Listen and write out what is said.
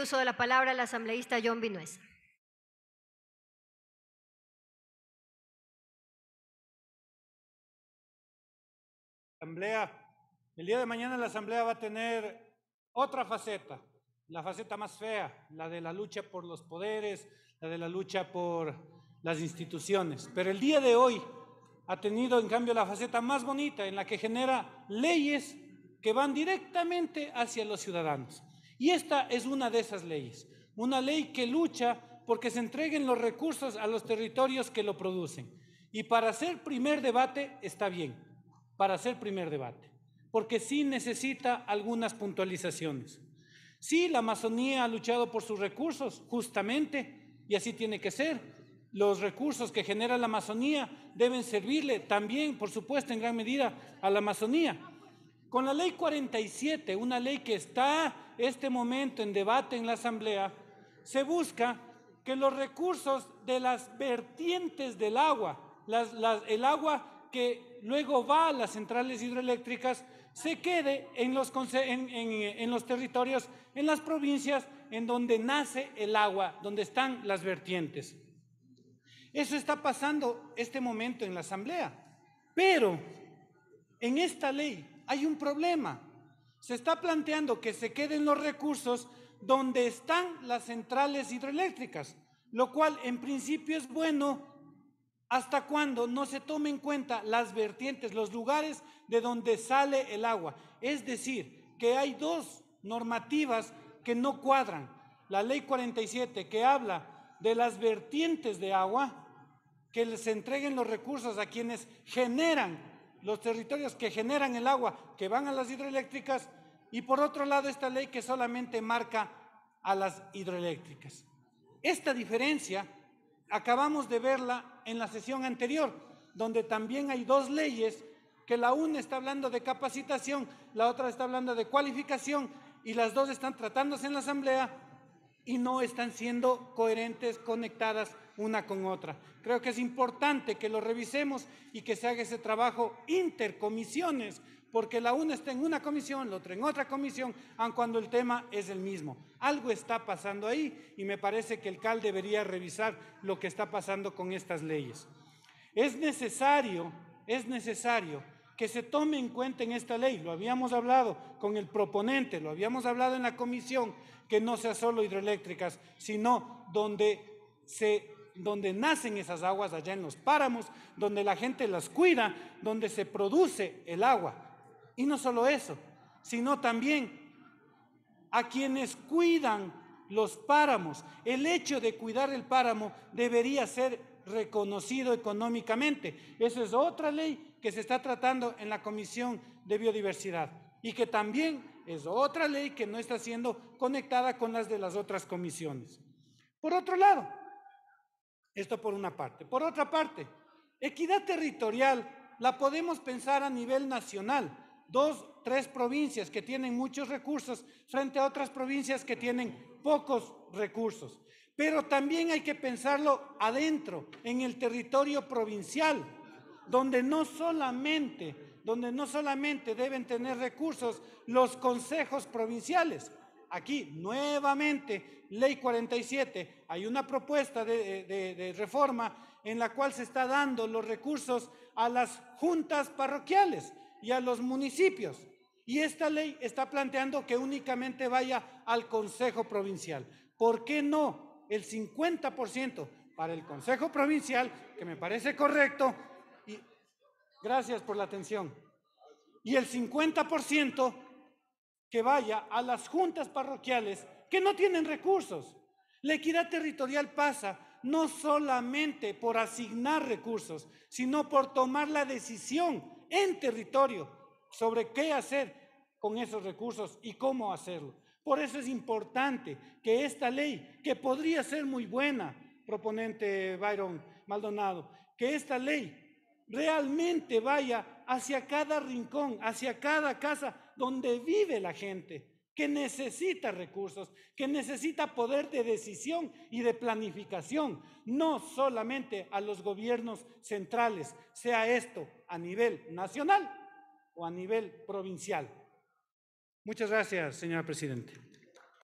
uso de la palabra al asambleísta John Vinuesa. Asamblea, el día de mañana la Asamblea va a tener otra faceta, la faceta más fea, la de la lucha por los poderes, la de la lucha por las instituciones. Pero el día de hoy ha tenido en cambio la faceta más bonita, en la que genera leyes que van directamente hacia los ciudadanos. Y esta es una de esas leyes, una ley que lucha porque se entreguen los recursos a los territorios que lo producen. Y para hacer primer debate está bien, para hacer primer debate, porque sí necesita algunas puntualizaciones. Sí, la Amazonía ha luchado por sus recursos, justamente, y así tiene que ser. Los recursos que genera la Amazonía deben servirle también, por supuesto, en gran medida a la Amazonía. Con la ley 47, una ley que está este momento en debate en la Asamblea, se busca que los recursos de las vertientes del agua, el agua que luego va a las centrales hidroeléctricas, se quede en los territorios, en las provincias en donde nace el agua, donde están las vertientes. Eso está pasando este momento en la Asamblea, pero en esta ley hay un problema. Se está planteando que se queden los recursos donde están las centrales hidroeléctricas, lo cual en principio es bueno hasta cuando no se tomen en cuenta las vertientes, los lugares de donde sale el agua. Es decir, que hay dos normativas que no cuadran. La ley 47, que habla de las vertientes de agua, que les entreguen los recursos a quienes generan, los territorios que generan el agua, que van a las hidroeléctricas, y por otro lado esta ley que solamente marca a las hidroeléctricas. Esta diferencia acabamos de verla en la sesión anterior, donde también hay dos leyes, que la una está hablando de capacitación, la otra está hablando de cualificación, y las dos están tratándose en la Asamblea y no están siendo coherentes, conectadas una con otra. Creo que es importante que lo revisemos y que se haga ese trabajo intercomisiones, porque la una está en una comisión, la otra en otra comisión, aun cuando el tema es el mismo. Algo está pasando ahí y me parece que el CAL debería revisar lo que está pasando con estas leyes. Es necesario que se tome en cuenta en esta ley, lo habíamos hablado con el proponente, lo habíamos hablado en la comisión, que no sea solo hidroeléctricas, sino donde nacen esas aguas, allá en los páramos, donde la gente las cuida, donde se produce el agua. Y no solo eso, sino también a quienes cuidan los páramos. El hecho de cuidar el páramo debería ser reconocido económicamente. Esa es otra ley que se está tratando en la Comisión de Biodiversidad y que también es otra ley que no está siendo conectada con las de las otras comisiones. Por otro lado, esto por una parte. Por otra parte, equidad territorial la podemos pensar a nivel nacional. 2, 3 provincias que tienen muchos recursos frente a otras provincias que tienen pocos recursos. Pero también hay que pensarlo adentro, en el territorio provincial, donde no solamente deben tener recursos los consejos provinciales. Aquí, nuevamente, ley 47, hay una propuesta de reforma en la cual se está dando los recursos a las juntas parroquiales y a los municipios. Y esta ley está planteando que únicamente vaya al Consejo Provincial. ¿Por qué no el 50% para el Consejo Provincial, que me parece correcto? Y gracias por la atención. Y el 50% que vaya a las juntas parroquiales que no tienen recursos. La equidad territorial pasa no solamente por asignar recursos, sino por tomar la decisión en territorio sobre qué hacer con esos recursos y cómo hacerlo. Por eso es importante que esta ley, que podría ser muy buena, proponente Byron Maldonado, que esta ley realmente vaya hacia cada rincón, hacia cada casa donde vive la gente, que necesita recursos, que necesita poder de decisión y de planificación, no solamente a los gobiernos centrales, sea esto a nivel nacional o a nivel provincial. Muchas gracias, señora Presidenta.